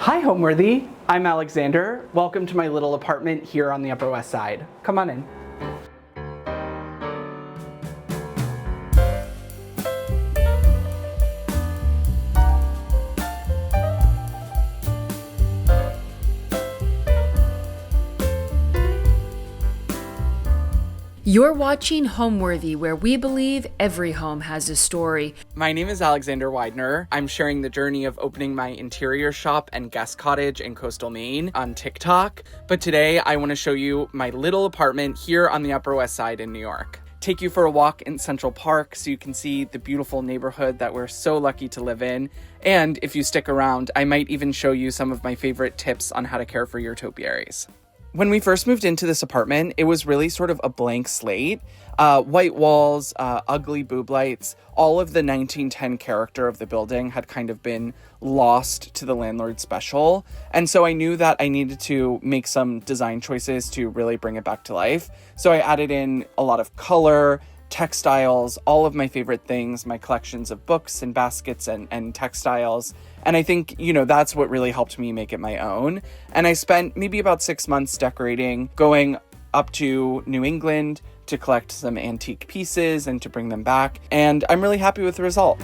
Hi, Homeworthy. I'm Alexander. Welcome to my little apartment here on the Upper West Side. Come on in. You're watching Homeworthy, where we believe every home has a story. My name is Alexander Widener. I'm sharing the journey of opening my interior shop and guest cottage in coastal Maine on TikTok. But today I want to show you my little apartment here on the Upper West Side in New York. Take you for a walk in Central Park so you can see the beautiful neighborhood that we're so lucky to live in. And if you stick around, I might even show you some of my favorite tips on how to care for your topiaries. When we first moved into this apartment, it was really sort of a blank slate. White walls, ugly boob lights, all of the 1910 character of the building had kind of been lost to the landlord special. And so I knew that I needed to make some design choices to really bring it back to life. So I added in a lot of color, textiles, all of my favorite things, my collections of books and baskets and textiles. And I think, that's what really helped me make it my own. And I spent maybe about 6 months decorating, going up to New England to collect some antique pieces and to bring them back. And I'm really happy with the result.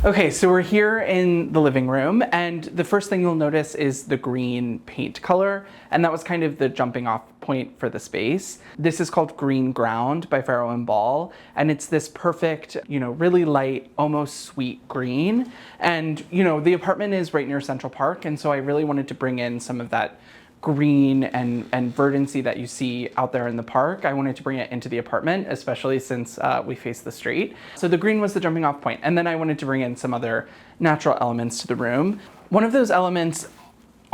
Okay, so we're here in the living room, and the first thing you'll notice is the green paint color, and that was kind of the jumping off point for the space. This is called Green Ground by Farrow & Ball, and it's this perfect, really light, almost sweet green. And, the apartment is right near Central Park, and so I really wanted to bring in some of that green and verdancy that you see out there in the park. I wanted to bring it into the apartment, especially since we face the street. So the green was the jumping off point. And then I wanted to bring in some other natural elements to the room. One of those elements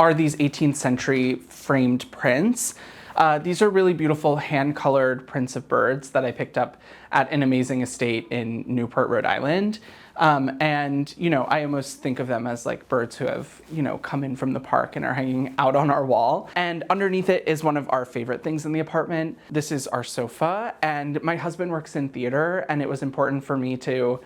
are these 18th century framed prints. These are really beautiful hand-colored prints of birds that I picked up at an amazing estate in Newport, Rhode Island. I almost think of them as like birds who have, come in from the park and are hanging out on our wall. And underneath it is one of our favorite things in the apartment. This is our sofa, and my husband works in theater, and it was important for me to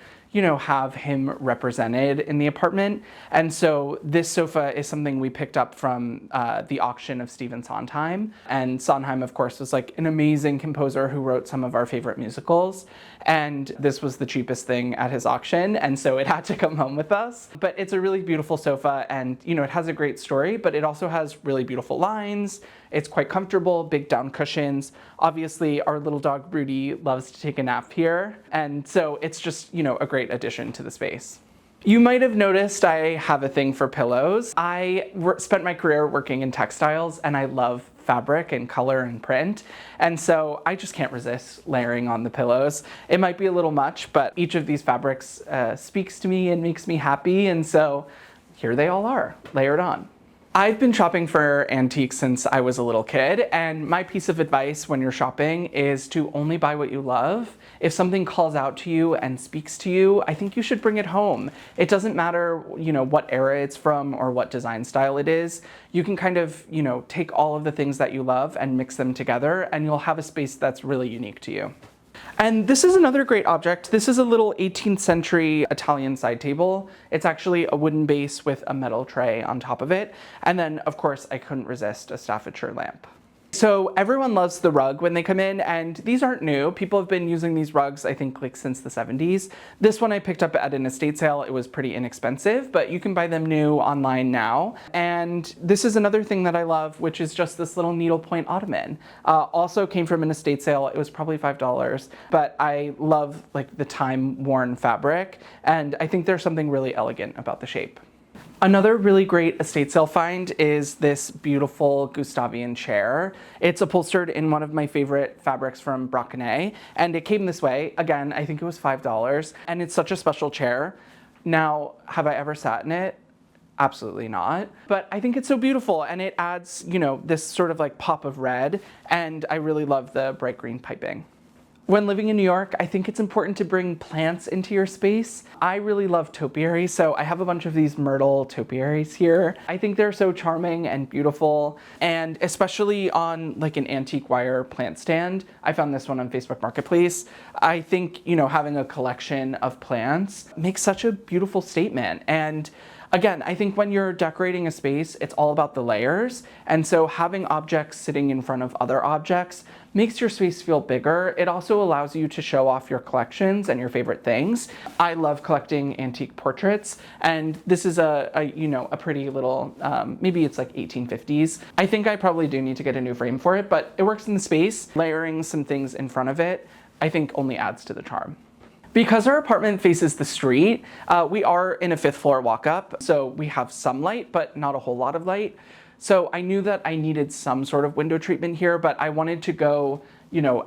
have him represented in the apartment. And so this sofa is something we picked up from the auction of Stephen Sondheim. And Sondheim, of course, was like an amazing composer who wrote some of our favorite musicals. And this was the cheapest thing at his auction, and so it had to come home with us. But it's a really beautiful sofa, and it has a great story, but it also has really beautiful lines. It's quite comfortable, big down cushions. Obviously, our little dog Rudy loves to take a nap here, and so it's just, a great addition to the space. You might have noticed I have a thing for pillows. I spent my career working in textiles, and I love fabric and color and print. And so I just can't resist layering on the pillows. It might be a little much, but each of these fabrics speaks to me and makes me happy. And so here they all are, layered on. I've been shopping for antiques since I was a little kid, and my piece of advice when you're shopping is to only buy what you love. If something calls out to you and speaks to you, I think you should bring it home. It doesn't matter, what era it's from or what design style it is. You can kind of, take all of the things that you love and mix them together, and you'll have a space that's really unique to you. And this is another great object. This is a little 18th century Italian side table. It's actually a wooden base with a metal tray on top of it. And then, of course, I couldn't resist a Staffordshire lamp. So everyone loves the rug when they come in, and these aren't new. People have been using these rugs, I think, since the 70s. This one I picked up at an estate sale. It was pretty inexpensive, but you can buy them new online now. And this is another thing that I love, which is just this little needlepoint ottoman. Also came from an estate sale. It was probably $5, but I love the time-worn fabric, and I think there's something really elegant about the shape. Another really great estate sale find is this beautiful Gustavian chair. It's upholstered in one of my favorite fabrics from Brocquenay, and it came this way. Again, I think it was $5, and it's such a special chair. Now, have I ever sat in it? Absolutely not. But I think it's so beautiful, and it adds, this sort of pop of red, and I really love the bright green piping. When living in New York, I think it's important to bring plants into your space. I really love topiaries, so I have a bunch of these myrtle topiaries here. I think they're so charming and beautiful, and especially on like an antique wire plant stand. I found this one on Facebook Marketplace. I think, having a collection of plants makes such a beautiful statement. And again, I think when you're decorating a space, it's all about the layers. And so having objects sitting in front of other objects makes your space feel bigger. It also allows you to show off your collections and your favorite things. I love collecting antique portraits, and this is a pretty little, maybe it's like 1850s. I think I probably do need to get a new frame for it, but it works in the space. Layering some things in front of it, I think only adds to the charm. Because our apartment faces the street, we are in a 5th floor walk-up, so we have some light, but not a whole lot of light. So I knew that I needed some sort of window treatment here, but I wanted to go,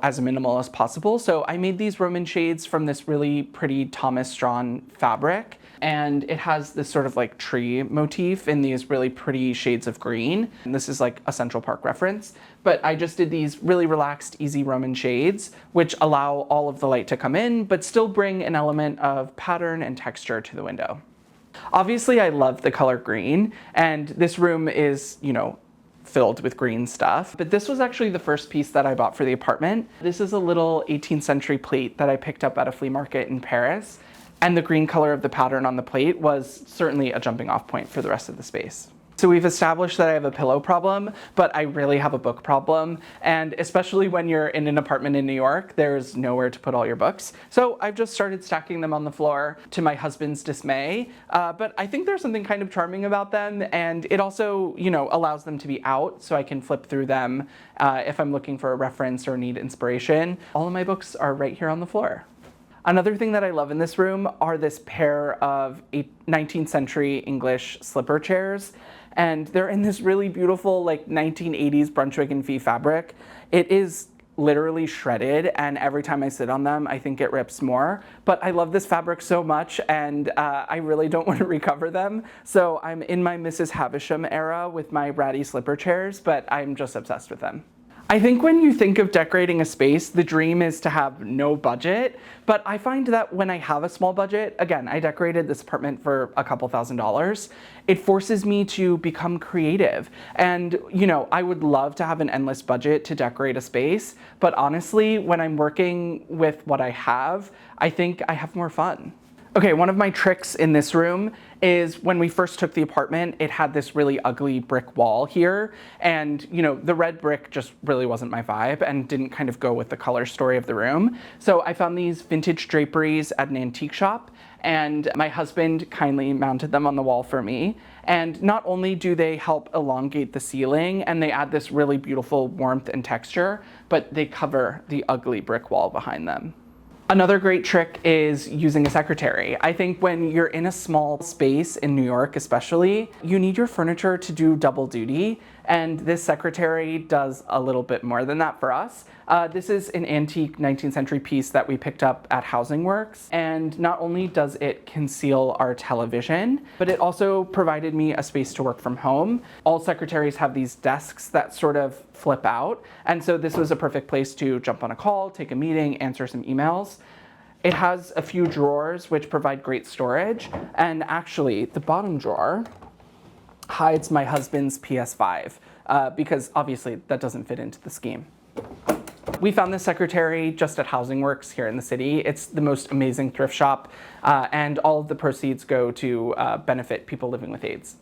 as minimal as possible. So I made these Roman shades from this really pretty Thomas Strawn fabric. And it has this sort of like tree motif in these really pretty shades of green. And this is like a Central Park reference. But I just did these really relaxed, easy Roman shades, which allow all of the light to come in, but still bring an element of pattern and texture to the window. Obviously, I love the color green, and this room is, filled with green stuff. But this was actually the first piece that I bought for the apartment. This is a little 18th century plate that I picked up at a flea market in Paris. And the green color of the pattern on the plate was certainly a jumping off point for the rest of the space. So we've established that I have a pillow problem, but I really have a book problem. And especially when you're in an apartment in New York, there's nowhere to put all your books. So I've just started stacking them on the floor to my husband's dismay. But I think there's something kind of charming about them. And it also, allows them to be out so I can flip through them if I'm looking for a reference or need inspiration. All of my books are right here on the floor. Another thing that I love in this room are this pair of 19th century English slipper chairs. And they're in this really beautiful, like 1980s Brunswick and Fee fabric. It is literally shredded, and every time I sit on them, I think it rips more. But I love this fabric so much, and I really don't want to recover them. So I'm in my Mrs. Havisham era with my ratty slipper chairs, but I'm just obsessed with them. I think when you think of decorating a space, the dream is to have no budget, but I find that when I have a small budget, again, I decorated this apartment for a couple $1,000s, it forces me to become creative. And, I would love to have an endless budget to decorate a space, but honestly, when I'm working with what I have, I think I have more fun. Okay, one of my tricks in this room is when we first took the apartment, it had this really ugly brick wall here. And, the red brick just really wasn't my vibe and didn't kind of go with the color story of the room. So I found these vintage draperies at an antique shop, and my husband kindly mounted them on the wall for me. And not only do they help elongate the ceiling and they add this really beautiful warmth and texture, but they cover the ugly brick wall behind them. Another great trick is using a secretary. I think when you're in a small space in New York especially, you need your furniture to do double duty, and this secretary does a little bit more than that for us. This is an antique 19th century piece that we picked up at Housing Works, and not only does it conceal our television, but it also provided me a space to work from home. All secretaries have these desks that sort of flip out, and so this was a perfect place to jump on a call, take a meeting, answer some emails. It has a few drawers which provide great storage, and actually the bottom drawer hides my husband's PS5 because obviously that doesn't fit into the scheme. We found this secretary just at Housing Works here in the city. It's the most amazing thrift shop, and all of the proceeds go to benefit people living with AIDS.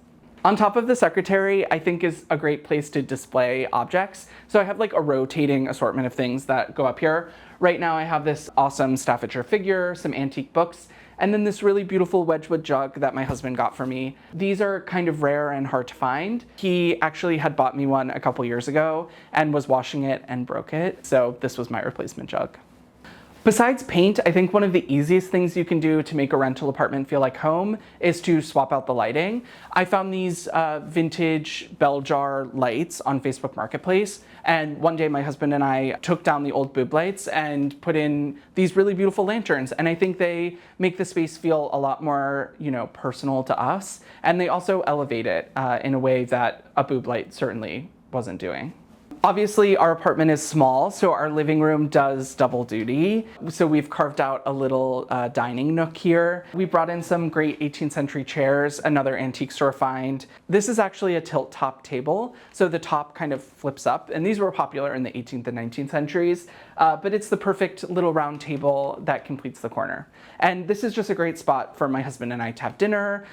On top of the secretary, I think is a great place to display objects. So I have like a rotating assortment of things that go up here. Right now I have this awesome Staffordshire figure, some antique books, and then this really beautiful Wedgwood jug that my husband got for me. These are kind of rare and hard to find. He actually had bought me one a couple years ago and was washing it and broke it. So this was my replacement jug. Besides paint, I think one of the easiest things you can do to make a rental apartment feel like home is to swap out the lighting. I found these vintage bell jar lights on Facebook Marketplace, and one day my husband and I took down the old boob lights and put in these really beautiful lanterns, and I think they make the space feel a lot more, personal to us, and they also elevate it in a way that a boob light certainly wasn't doing. Obviously, our apartment is small, so our living room does double duty. So we've carved out a little dining nook here. We brought in some great 18th century chairs, another antique store find. This is actually a tilt top table, so the top kind of flips up, and these were popular in the 18th and 19th centuries, but it's the perfect little round table that completes the corner. And this is just a great spot for my husband and I to have dinner.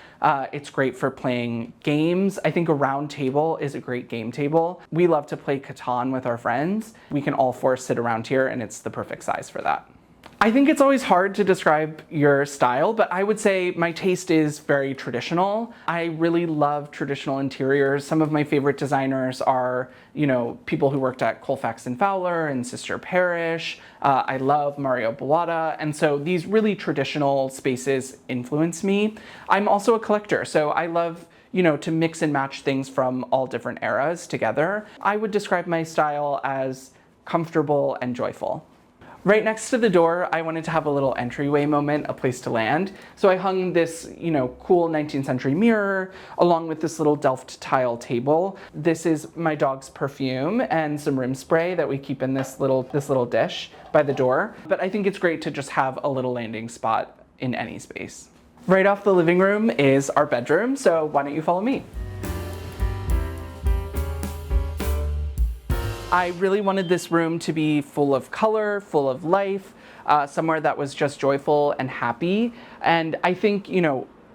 It's great for playing games. I think a round table is a great game table. We love to play Catan with our friends. We can all four sit around here, and it's the perfect size for that. I think it's always hard to describe your style, but I would say my taste is very traditional. I really love traditional interiors. Some of my favorite designers are, people who worked at Colfax and Fowler and Sister Parish. I love Mario Bellata, and so these really traditional spaces influence me. I'm also a collector, so I love to mix and match things from all different eras together. I would describe my style as comfortable and joyful. Right next to the door, I wanted to have a little entryway moment, a place to land. So I hung this, cool 19th century mirror along with this little Delft tile table. This is my dog's perfume and some room spray that we keep in this little dish by the door. But I think it's great to just have a little landing spot in any space. Right off the living room is our bedroom, so why don't you follow me? I really wanted this room to be full of color, full of life, somewhere that was just joyful and happy. And I think,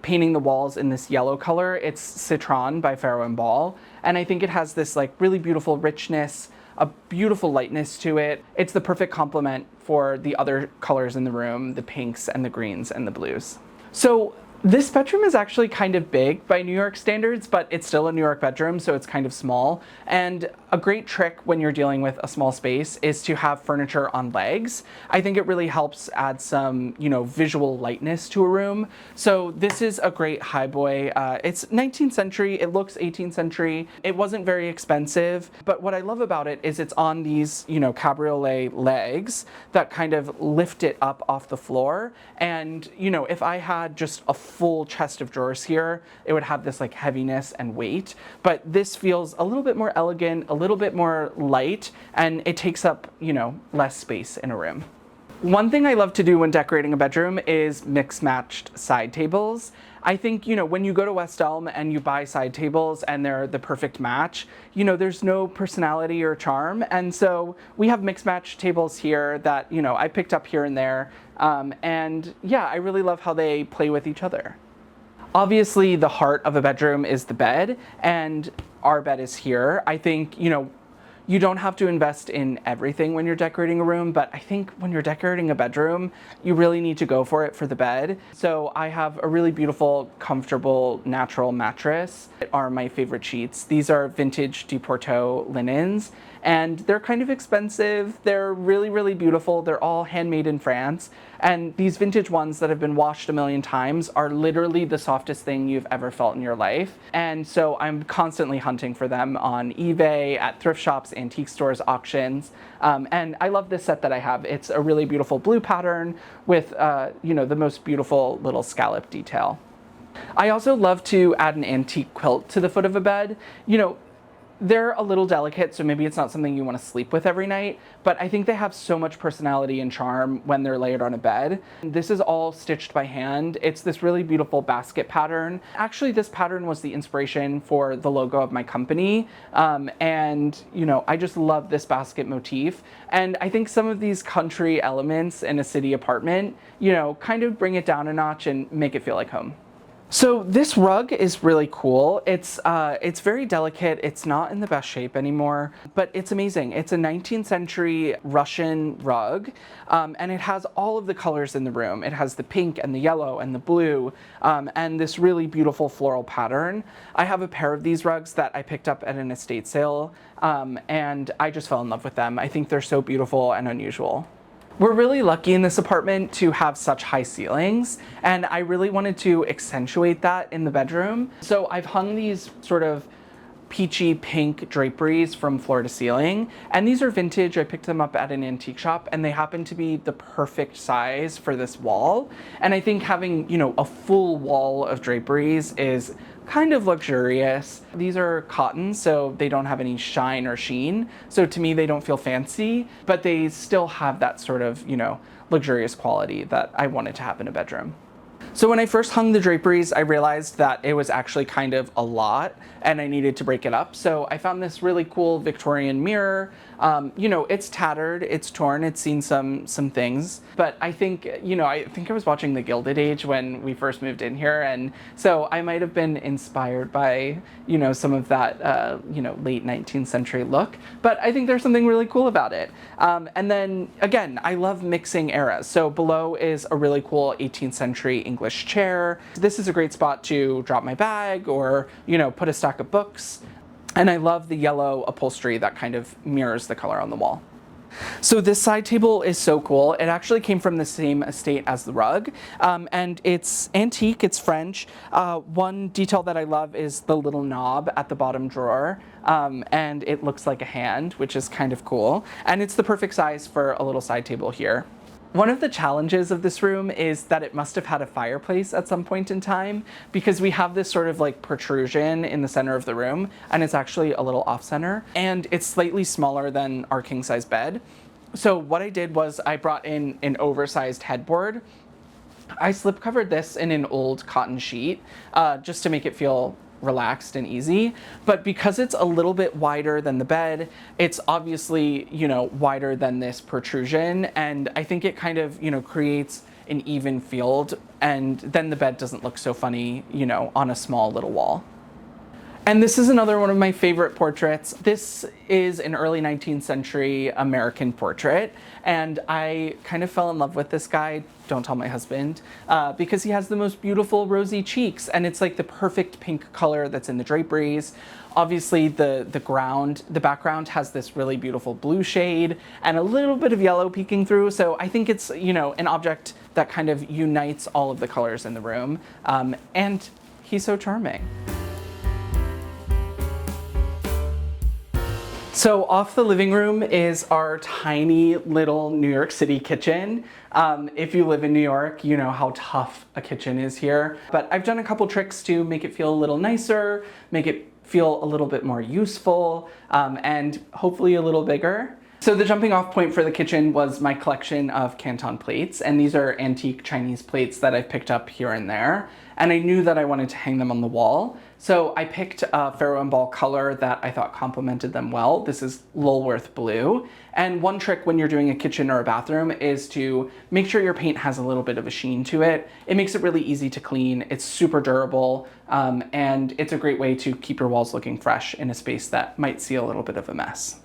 painting the walls in this yellow color, it's Citron by Farrow and Ball. And I think it has this really beautiful richness, a beautiful lightness to it. It's the perfect complement for the other colors in the room, the pinks and the greens and the blues. So this bedroom is actually kind of big by New York standards, but it's still a New York bedroom, so it's kind of small. And a great trick when you're dealing with a small space is to have furniture on legs. I think it really helps add some, visual lightness to a room. So this is a great highboy. It's 19th century, it looks 18th century. It wasn't very expensive, but what I love about it is it's on these, cabriolet legs that kind of lift it up off the floor. And, if I had just a full chest of drawers here, it would have this heaviness and weight, but this feels a little bit more elegant, a little bit more light, and it takes up, less space in a room. One thing I love to do when decorating a bedroom is mix-matched side tables. I think, when you go to West Elm and you buy side tables and they're the perfect match, there's no personality or charm. And so we have mix-match tables here that, I picked up here and there. And yeah, I really love how they play with each other. Obviously, the heart of a bedroom is the bed, and our bed is here. I think, you don't have to invest in everything when you're decorating a room, but I think when you're decorating a bedroom, you really need to go for it for the bed. So I have a really beautiful, comfortable, natural mattress. It are my favorite sheets. These are vintage Deporto linens, and they're kind of expensive. They're really, really beautiful. They're all handmade in France. And these vintage ones that have been washed a million times are literally the softest thing you've ever felt in your life. And so I'm constantly hunting for them on eBay, at thrift shops, antique stores, auctions. And I love this set that I have. It's a really beautiful blue pattern with, the most beautiful little scallop detail. I also love to add an antique quilt to the foot of a bed. They're a little delicate, so maybe it's not something you want to sleep with every night, but I think they have so much personality and charm when they're layered on a bed. This is all stitched by hand. It's this really beautiful basket pattern. Actually, this pattern was the inspiration for the logo of my company. And I just love this basket motif. And I think some of these country elements in a city apartment, kind of bring it down a notch and make it feel like home. So this rug is really cool. It's very delicate. It's not in the best shape anymore, but it's amazing. It's a 19th century Russian rug, and it has all of the colors in the room. It has the pink and the yellow and the blue, and this really beautiful floral pattern. I have a pair of these rugs that I picked up at an estate sale, and I just fell in love with them. I think they're so beautiful and unusual. We're really lucky in this apartment to have such high ceilings, and I really wanted to accentuate that in the bedroom. So I've hung these sort of peachy pink draperies from floor to ceiling. And these are vintage. I picked them up at an antique shop and they happen to be the perfect size for this wall. And I think having, a full wall of draperies is kind of luxurious. These are cotton, so they don't have any shine or sheen. So to me, they don't feel fancy, but they still have that sort of, luxurious quality that I wanted to have in a bedroom. So when I first hung the draperies, I realized that it was actually kind of a lot and I needed to break it up. So I found this really cool Victorian mirror. It's tattered, it's torn, it's seen some things, but I think I was watching The Gilded Age when we first moved in here. And so I might have been inspired by, some of that, late 19th century look, but I think there's something really cool about it. And then again, I love mixing eras. So below is a really cool 18th century English chair. This is a great spot to drop my bag or, put a stack of books. And I love the yellow upholstery that kind of mirrors the color on the wall. So this side table is so cool. It actually came from the same estate as the rug, and it's antique, it's French. One detail that I love is the little knob at the bottom drawer, and it looks like a hand, which is kind of cool. And it's the perfect size for a little side table here. One of the challenges of this room is that it must have had a fireplace at some point in time, because we have this sort of like protrusion in the center of the room, and it's actually a little off center, and it's slightly smaller than our king size bed. So what I did was I brought in an oversized headboard. I slip covered this in an old cotton sheet just to make it feel relaxed and easy, but because it's a little bit wider than the bed, it's obviously, wider than this protrusion, and I think it kind of, creates an even field, and then the bed doesn't look so funny, on a small little wall. And this is another one of my favorite portraits. This is an early 19th century American portrait, and I kind of fell in love with this guy, don't tell my husband, because he has the most beautiful rosy cheeks, and it's like the perfect pink color that's in the draperies. Obviously the background has this really beautiful blue shade and a little bit of yellow peeking through, so I think it's, an object that kind of unites all of the colors in the room, and he's so charming. So off the living room is our tiny little New York City kitchen. If you live in New York, you know how tough a kitchen is here. But I've done a couple tricks to make it feel a little nicer, make it feel a little bit more useful, and hopefully a little bigger. So the jumping off point for the kitchen was my collection of Canton plates, and these are antique Chinese plates that I've picked up here and there. And I knew that I wanted to hang them on the wall. So I picked a Pharaoh and Ball color that I thought complemented them well. This is Lulworth blue. And one trick when you're doing a kitchen or a bathroom is to make sure your paint has a little bit of a sheen to it. It makes it really easy to clean. It's super durable, and it's a great way to keep your walls looking fresh in a space that might see a little bit of a mess.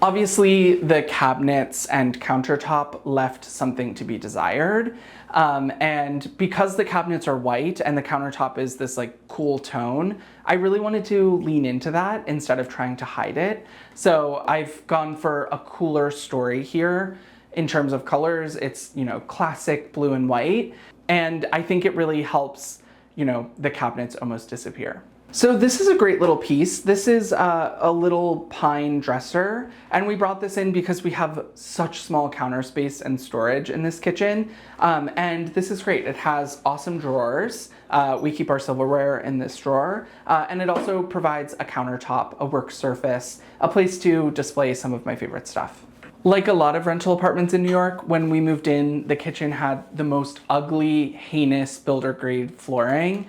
Obviously, the cabinets and countertop left something to be desired. And because the cabinets are white and the countertop is this like cool tone, I really wanted to lean into that instead of trying to hide it. So I've gone for a cooler story here in terms of colors. It's, classic blue and white. And I think it really helps, the cabinets almost disappear. So this is a great little piece. This is a little pine dresser, and we brought this in because we have such small counter space and storage in this kitchen, and this is great. It has awesome drawers. We keep our silverware in this drawer, and it also provides a countertop, a work surface, a place to display some of my favorite stuff. Like a lot of rental apartments in New York, when we moved in, the kitchen had the most ugly, heinous builder grade flooring,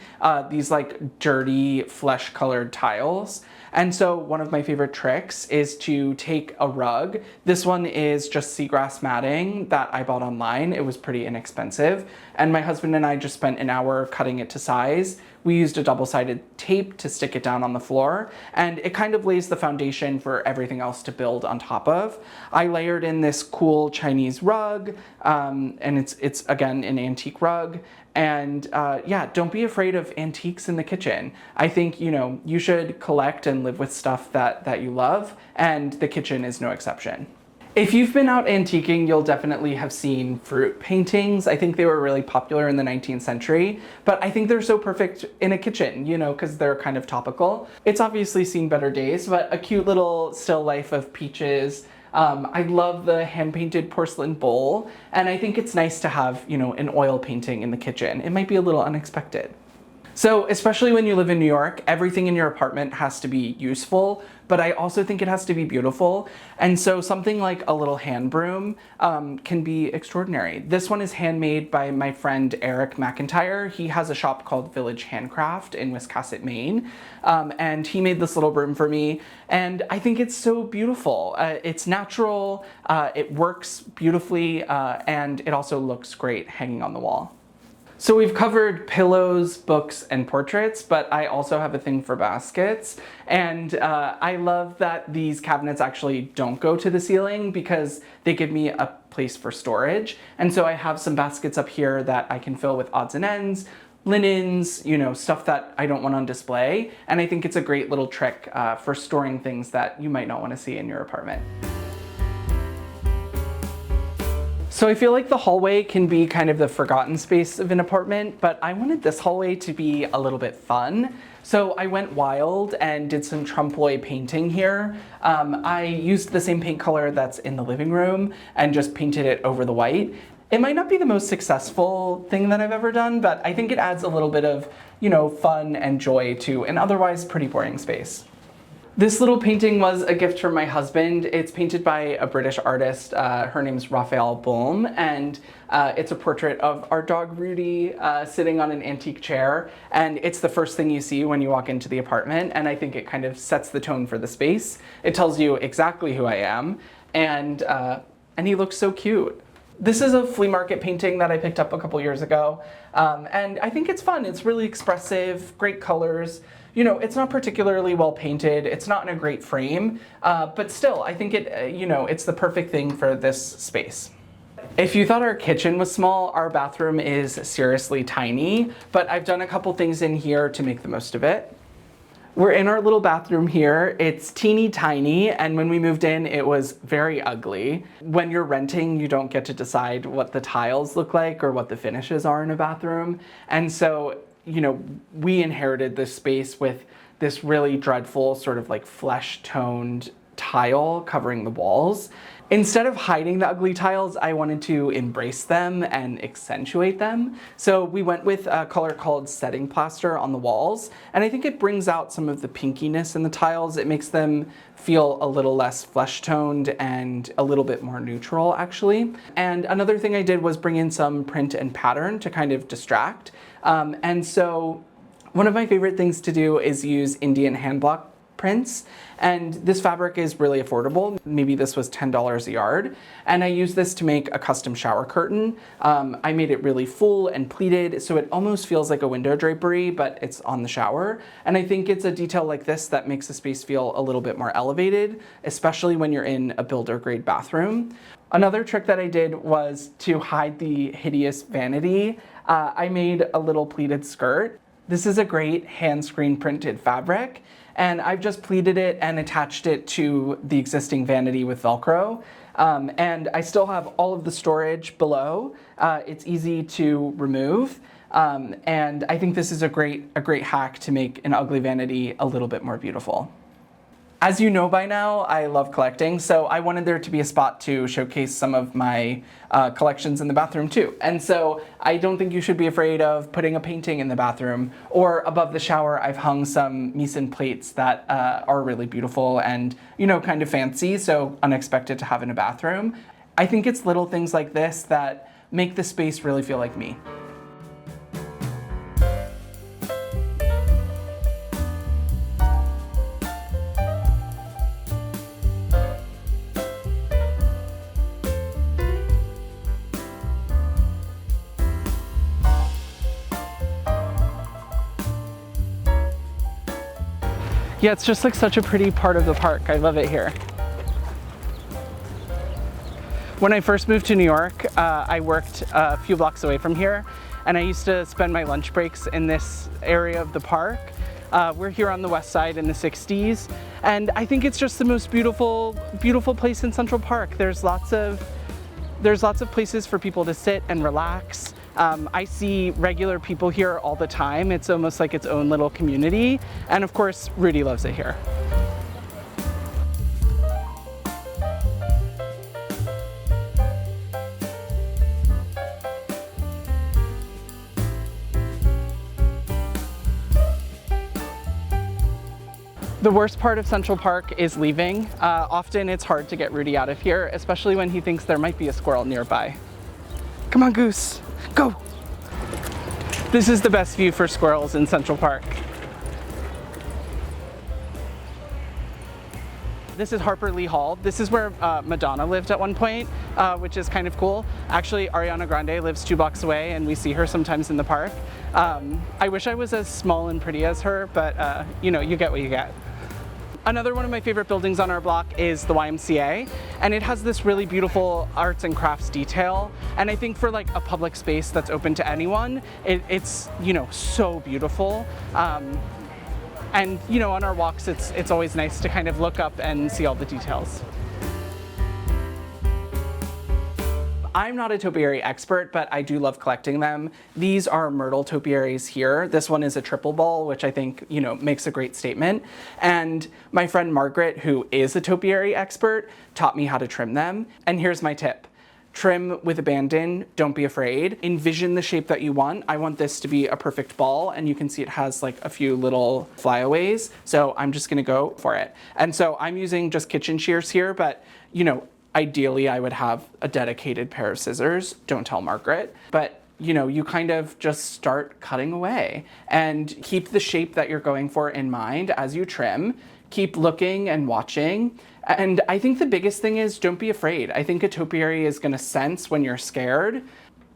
these like dirty, flesh colored tiles. And so one of my favorite tricks is to take a rug. This one is just seagrass matting that I bought online. It was pretty inexpensive. And my husband and I just spent an hour cutting it to size. We used a double-sided tape to stick it down on the floor, and it kind of lays the foundation for everything else to build on top of. I layered in this cool Chinese rug, and it's again an antique rug. And yeah, don't be afraid of antiques in the kitchen. I think, you should collect and live with stuff that you love, and the kitchen is no exception. If you've been out antiquing, you'll definitely have seen fruit paintings. I think they were really popular in the 19th century, but I think they're so perfect in a kitchen, you know, because they're kind of topical. It's obviously seen better days, but a cute little still life of peaches. I love the hand-painted porcelain bowl, and I think it's nice to have, you know, an oil painting in the kitchen. It might be a little unexpected. So especially when you live in New York, everything in your apartment has to be useful, but I also think it has to be beautiful. And so something like a little hand broom can be extraordinary. This one is handmade by my friend Eric McIntyre. He has a shop called Village Handcraft in Wiscasset, Maine. And he made this little broom for me. And I think it's so beautiful. It's natural, it works beautifully, and it also looks great hanging on the wall. So we've covered pillows, books, and portraits, but I also have a thing for baskets. And I love that these cabinets actually don't go to the ceiling because they give me a place for storage. And so I have some baskets up here that I can fill with odds and ends, linens, you know, stuff that I don't want on display. And I think it's a great little trick for storing things that you might not want to see in your apartment. So I feel like the hallway can be kind of the forgotten space of an apartment, but I wanted this hallway to be a little bit fun. So I went wild and did some trompe l'oeil painting here. I used the same paint color that's in the living room and just painted it over the white. It might not be the most successful thing that I've ever done, but I think it adds a little bit of, you know, fun and joy to an otherwise pretty boring space. This little painting was a gift from my husband. It's painted by a British artist. Her name's Raphael Bohm, and it's a portrait of our dog Rudy sitting on an antique chair. And it's the first thing you see when you walk into the apartment, and I think it kind of sets the tone for the space. It tells you exactly who I am, and he looks so cute. This is a flea market painting that I picked up a couple years ago, and I think it's fun. It's really expressive, great colors. You know, it's not particularly well painted. It's not in a great frame, but still, I think it, you know, it's the perfect thing for this space. If you thought our kitchen was small, our bathroom is seriously tiny, but I've done a couple things in here to make the most of it. We're in our little bathroom here. It's teeny tiny, and when we moved in, it was very ugly. When you're renting, you don't get to decide what the tiles look like or what the finishes are in a bathroom. And so, you know, we inherited this space with this really dreadful sort of like flesh-toned tile covering the walls. Instead of hiding the ugly tiles, I wanted to embrace them and accentuate them. So we went with a color called setting plaster on the walls, and I think it brings out some of the pinkiness in the tiles. It makes them feel a little less flesh-toned and a little bit more neutral, actually. And another thing I did was bring in some print and pattern to kind of distract. And so one of my favorite things to do is use Indian hand block prints, and this fabric is really affordable. Maybe this was $10 a yard, and I used this to make a custom shower curtain. I made it really full and pleated, so it almost feels like a window drapery, but it's on the shower. And I think it's a detail like this that makes the space feel a little bit more elevated, especially when you're in a builder grade bathroom. Another trick that I did was to hide the hideous vanity. I made a little pleated skirt. This is a great hand screen printed fabric, and I've just pleated it and attached it to the existing vanity with Velcro. And I still have all of the storage below. It's easy to remove. And I think this is a great hack to make an ugly vanity a little bit more beautiful. As you know by now, I love collecting, so I wanted there to be a spot to showcase some of my collections in the bathroom too. And so I don't think you should be afraid of putting a painting in the bathroom, or above the shower I've hung some mise en plates that are really beautiful and, you know, kind of fancy, so unexpected to have in a bathroom. I think it's little things like this that make the space really feel like me. Yeah, it's just like such a pretty part of the park. I love it here. When I first moved to New York, I worked a few blocks away from here, and I used to spend my lunch breaks in this area of the park. We're here on the west side in the 60s, and I think it's just the most beautiful place in Central Park. There's lots of places for people to sit and relax. I see regular people here all the time. It's almost like its own little community. And of course, Rudy loves it here. The worst part of Central Park is leaving. Often it's hard to get Rudy out of here, especially when he thinks there might be a squirrel nearby. Come on, Goose, go! This is the best view for squirrels in Central Park. This is Harper Lee Hall. This is where Madonna lived at one point, which is kind of cool. Actually, Ariana Grande lives 2 blocks away, and we see her sometimes in the park. I wish I was as small and pretty as her, but you know, you get what you get. Another one of my favorite buildings on our block is the YMCA, and it has this really beautiful arts and crafts detail. And I think for like a public space that's open to anyone, it's, you know, so beautiful. And you know, on our walks, it's always nice to kind of look up and see all the details. I'm not a topiary expert, but I do love collecting them. These are myrtle topiaries here. This one is a triple ball, which I think, you know, makes a great statement. And my friend Margaret, who is a topiary expert, taught me how to trim them. And here's my tip. Trim with abandon, don't be afraid. Envision the shape that you want. I want this to be a perfect ball, and you can see it has like a few little flyaways. So I'm just gonna go for it. And so I'm using just kitchen shears here, but you know, ideally, I would have a dedicated pair of scissors. Don't tell Margaret. But you know, you kind of just start cutting away and keep the shape that you're going for in mind as you trim. Keep looking and watching. And I think the biggest thing is don't be afraid. I think a topiary is gonna sense when you're scared,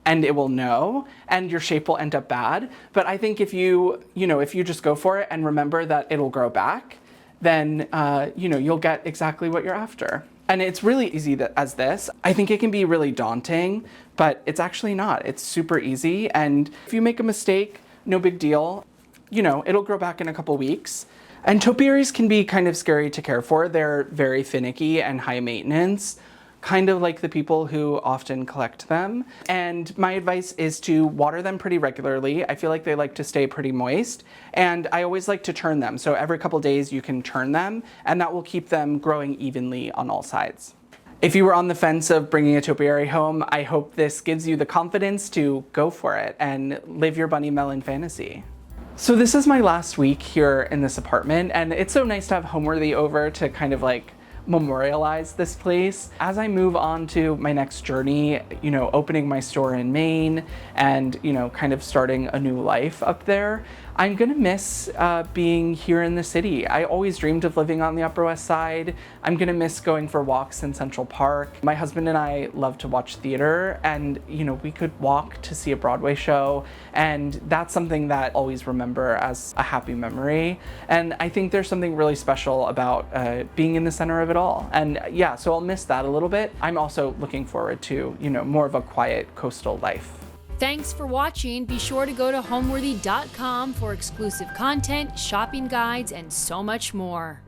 and it will know, and your shape will end up bad. But I think if you just go for it and remember that it'll grow back, then you know, you'll get exactly what you're after. And it's really easy as this. I think it can be really daunting, but it's actually not. It's super easy. And if you make a mistake, no big deal. You know, it'll grow back in a couple weeks. And topiaries can be kind of scary to care for. They're very finicky and high maintenance, kind of like the people who often collect them. And my advice is to water them pretty regularly. I feel like they like to stay pretty moist. And I always like to turn them. So every couple days you can turn them, and that will keep them growing evenly on all sides. If you were on the fence of bringing a topiary home, I hope this gives you the confidence to go for it and live your bunny melon fantasy. So this is my last week here in this apartment, and it's so nice to have Homeworthy over to kind of like memorialize this place. As I move on to my next journey, you know, opening my store in Maine and, you know, kind of starting a new life up there, I'm gonna miss being here in the city. I always dreamed of living on the Upper West Side. I'm gonna miss going for walks in Central Park. My husband and I love to watch theater, and you know, we could walk to see a Broadway show, and that's something that I'll always remember as a happy memory. And I think there's something really special about being in the center of it all. And yeah, so I'll miss that a little bit. I'm also looking forward to, you know, more of a quiet coastal life. Thanks for watching. Be sure to go to homeworthy.com for exclusive content, shopping guides, and so much more.